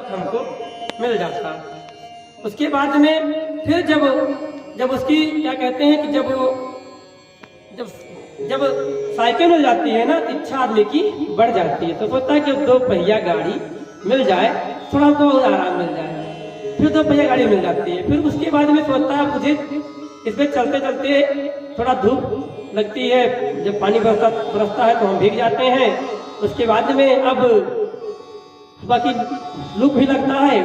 हमको मिल जाता। उसके बाद में फिर जब उसकी क्या कहते हैं कि जब साइकिल मिल जाती है ना, इच्छा आदमी की बढ़ जाती है, तो सोचता है कि 2 पहिया गाड़ी मिल जाए, थोड़ा हमको और आराम मिल जाए। फिर 2 पहिया गाड़ी मिल जाती है। फिर उसके बाद में सोचता है मुझे इसमें चलते चलते थोड़ा धूप लगती है, जब पानी बरसता है तो हम भीग जाते हैं। उसके बाद में अब बाकी लुक भी लगता है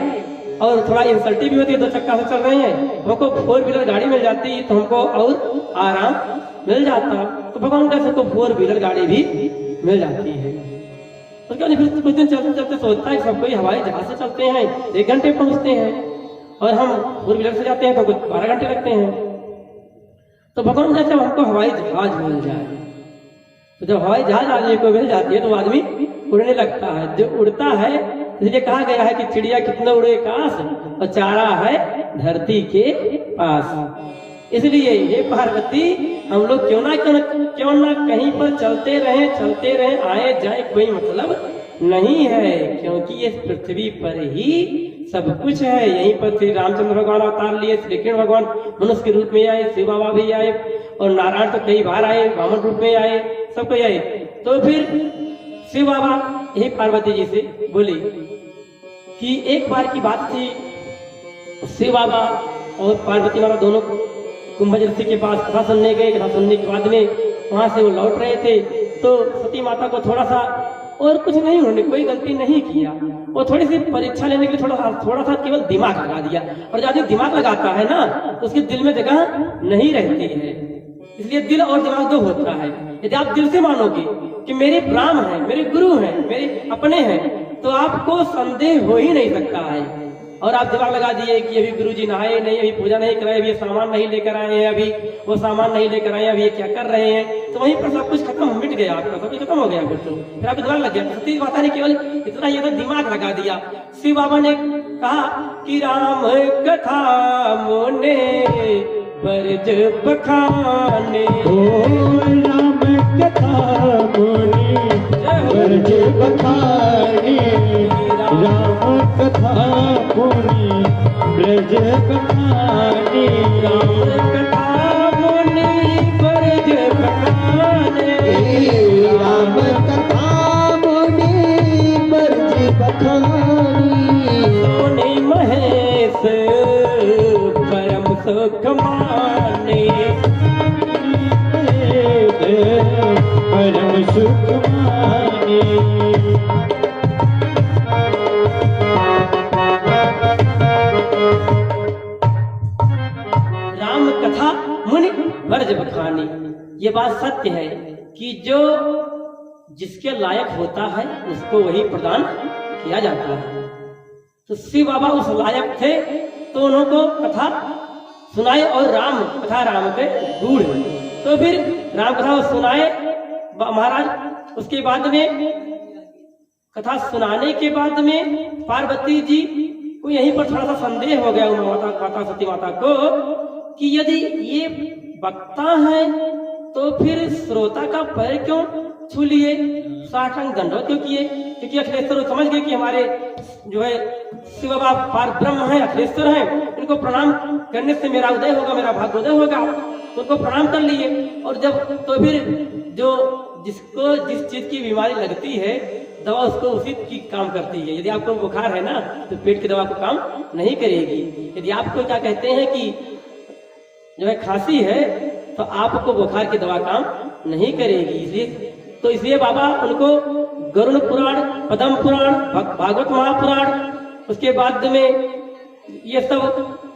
और थोड़ा इंसल्टी भी होती है, 2 चक्का से चल रहे हैं, हमको 4 व्हीलर गाड़ी मिल जाती तो हमको और आराम मिल जाता। तो भगवान कैसे को 4 व्हीलर गाड़ी भी मिल जाती है। तो क्या फिर कुछ दिन चलते चलते सोचता है सब कोई हवाई जहाज से चलते हैं 1 घंटे पहुंचते हैं, और हम 4 व्हीलर से जाते हैं तो कुछ 12 घंटे लगते हैं। तो भगवान जैसे हमको हवाई जहाज मिल जाए, तो जब हवाई जहाज आदमी को मिल जाती है तो आदमी उड़ने लगता है। जो उड़ता है, इसलिए कहा गया है कि चिड़िया कितना उड़े आकाश और चारा है धरती के पास। इसलिए ये पार्वती, हम लोग क्यों ना कहीं पर चलते रहे आए जाए कोई मतलब नहीं है, क्योंकि ये पृथ्वी पर ही सब कुछ है। यहीं पर श्री रामचंद्र भगवान अवतार लिए, श्री कृष्ण भगवान मनुष्य के रूप में आए, शिव बाबा भी आए, और नारायण तो कई बार आए, वामन रूप में आए, सब कोई आए। तो फिर शिव बाबा यही पार्वती जी से बोले कि एक बार की बात थी, शिव बाबा और पार्वती बाबा दोनों कुंभज ऋषि के पास कथा सुनने गए। कथा सुनने के बाद में वहां से वो लौट रहे थे, तो सती माता को थोड़ा सा, और कुछ नहीं, उन्होंने कोई गलती नहीं किया, वो थोड़ी सी परीक्षा लेने के लिए थोड़ा सा केवल दिमाग लगा दिया। और जब आदमी दिमाग लगाता है ना, तो उसके दिल में जगह नहीं रहती है। इसलिए दिल और दिमाग 2 होता है। यदि आप दिल से मानोगे कि मेरे राम है, मेरे गुरु हैं, मेरे अपने हैं, तो आपको संदेह हो ही नहीं सकता है। और आप दिमाग लगा दिए कि अभी गुरुजी नहाए नहीं, अभी पूजा नहीं कराए, अभी ये सामान नहीं लेकर आए हैं, अभी वो सामान नहीं लेकर आए, अभी ये क्या कर रहे हैं, तो वहीं पर सब कुछ खत्म, मिट गया आपका, सब कुछ खत्म हो गया। फिर आपको दिमाग लग गया। सती माता ने केवल इतना ही दिमाग लगा दिया। शिव बाबा ने कहा कि राम कथा मोने बरज बखाने, राम कथा मोने बरज बखाने, राम कथा मोने ब्रज बखाने, राम कथा मोने बरज बखाने, राम कथा मोने बरज बखाने, सोने महेश परम सुख माने, परम सुख माने। राम कथा मुनि वर्ज बखानी। ये बात सत्य है कि जो जिसके लायक होता है उसको वही प्रदान किया जाता है। तो शिव बाबा उस लायक थे, तो उनको कथा सुनाए, और राम कथा राम के गूढ़। तो फिर राम कथा सुनाए महाराज। उसके बाद में कथा सुनाने के बाद में पार्वती जी को यहीं पर थोड़ा सा संदेह हो गया माता सती माता को कि यदि ये वक्ता है तो फिर श्रोता का पैर क्यों छू लिए, साष्टांग दंडवत क्यों किए? क्योंकि अखिलेश्वर समझ गए कि हमारे जो है शिव बाबा पार ब्रह्म है, अखिलेश्वर है, इनको प्रणाम करने से मेरा उदय होगा, मेरा भाग्योदय होगा। तो उनको प्रणाम कर लिए। और जब तो फिर जो जिसको जिस चीज की बीमारी लगती है, दवा उसको उसी की काम करती है। यदि आपको बुखार है ना, तो पेट की दवा को काम नहीं करेगी। यदि आपको क्या कहते हैं कि जो है खांसी है, तो आपको बुखार की दवा काम नहीं करेगी। इसलिए बाबा उनको गरुड़ पुराण, पद्म पुराण, भागवत महापुराण, उसके बाद में ये सब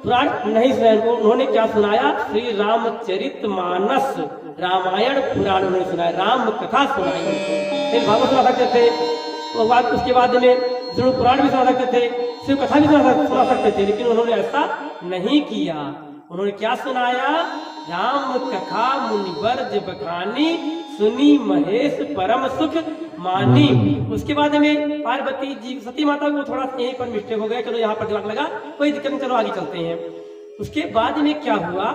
पुराण नहीं सुनाया। उन्होंने क्या सुनाया? श्री रामचरित मानस, रामायण पुराण उन्होंने सुनाया, राम कथा सुनाई। फिर भागवत सुना सकते थे, उसके बाद में विष्णु पुराण भी सुना सकते थे, शिव कथा भी सुना सकते थे, लेकिन उन्होंने ऐसा नहीं किया। उन्होंने क्या सुनाया? राम कथा मुनिवर्ज बखानी, सुनी महेश परम सुख मानी। उसके बाद में पार्वती जी सती माता को थोड़ा यहीं पर मिस्टेक हो गया, चलो यहाँ पर दिमाग लगा, कोई दिक्कत नहीं, चलो आगे चलते हैं। उसके बाद में क्या हुआ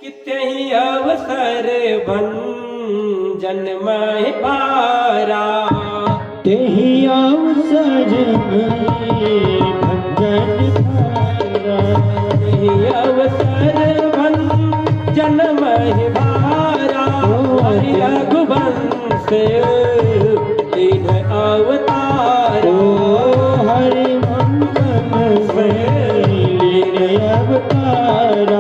कि तेहि अवसर भंजन महि पारा, तेहि अवसर से लीन अवतार हरि मंगल से लीन अवतारा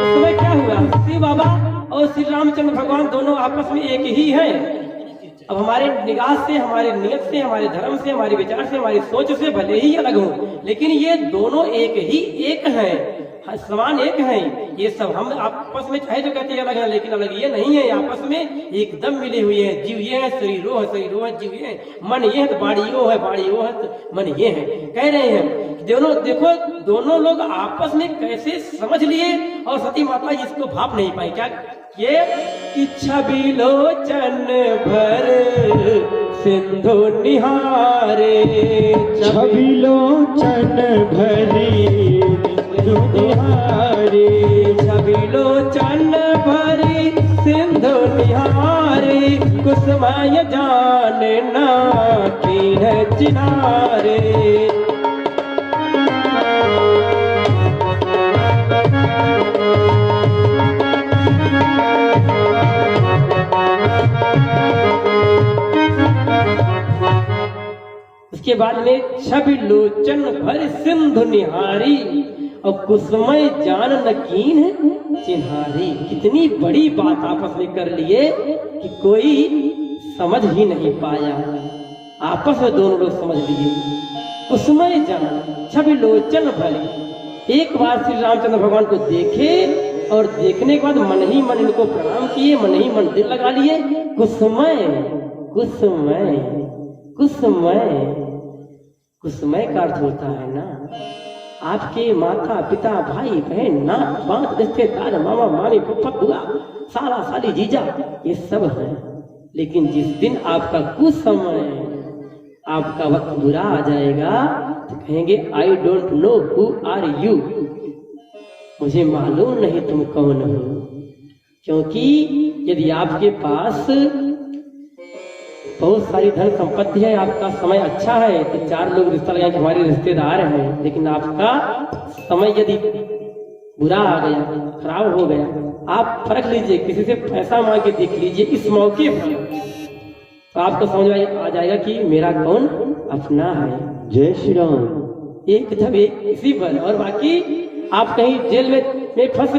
उसमें क्या हुआ, शिव बाबा और श्री रामचंद्र भगवान दोनों आपस में एक ही हैं। अब हमारे निगाह से, हमारे नियत से, हमारे धर्म से, हमारे विचार से, हमारी सोच से भले ही अलग हो, लेकिन ये दोनों एक ही एक हैं, समान एक हैं। ये सब हम आपस में चाहे जो कहते हैं अलग है, लेकिन अलग ये नहीं है, आपस में एकदम मिले हुए हैं। जीव ये है, शरीर वो है, शरीर वो है, जीव ये है, मन ये है तो बाड़ी वो है, बाड़ी वो है तो मन ये है। कह रहे हैं दोनों, देखो दोनों लोग आपस में कैसे समझ लिए, और सती माता इसको भाप नहीं पाई। क्या ये इच्छा बिलोचन भर सिंधु निहारे, छवि लोचन भरी सिंधु निहारे, छवि लोचन भरी सिंधु निहारे, कुसुमय जानना कीन चिनारे। उसके बाद में छवि लोचन भर सिंधु निहारी और कुसुमय जान नकीन चिन्हारी। कितनी बड़ी बात आपस में कर लिए कि कोई समझ ही नहीं पाया, आपस में दोनों लोग समझ लिए। कुसुमय जान छवि लोचन भरी, एक बार श्री रामचंद्र भगवान को देखे और देखने के बाद मन ही मन इनको प्रणाम किए, मन ही मन दिल लगा लिए। कुसुमय कुसुमय कुसुमय, कुसुमय का अर्थ होता है ना आपके माता पिता भाई बहन नात बात रिश्तेदार मामा मामी फुफ्फा बुआ साला साली जीजा ये सब है। लेकिन जिस दिन आपका कुसमय, आपका वक्त बुरा आ जाएगा तो कहेंगे I don't know who are you, मुझे मालूम नहीं तुम कौन हो। क्योंकि यदि आपके पास बहुत सारी धन संपत्ति है, आपका समय अच्छा है तो चार लोग रिश्ता लगाए कि हमारे रिश्तेदार हैं, लेकिन आपका समय यदि बुरा आ गया, खराब हो गया, आप फर्क लीजिए, किसी से पैसा मांग के देख लीजिए इस मौके पर, तो आपको समझ में आ जाएगा कि मेरा कौन अपना है। जय श्री राम। एकदम एक इसी पर। और बाकी आप कहीं जेल में फंस गए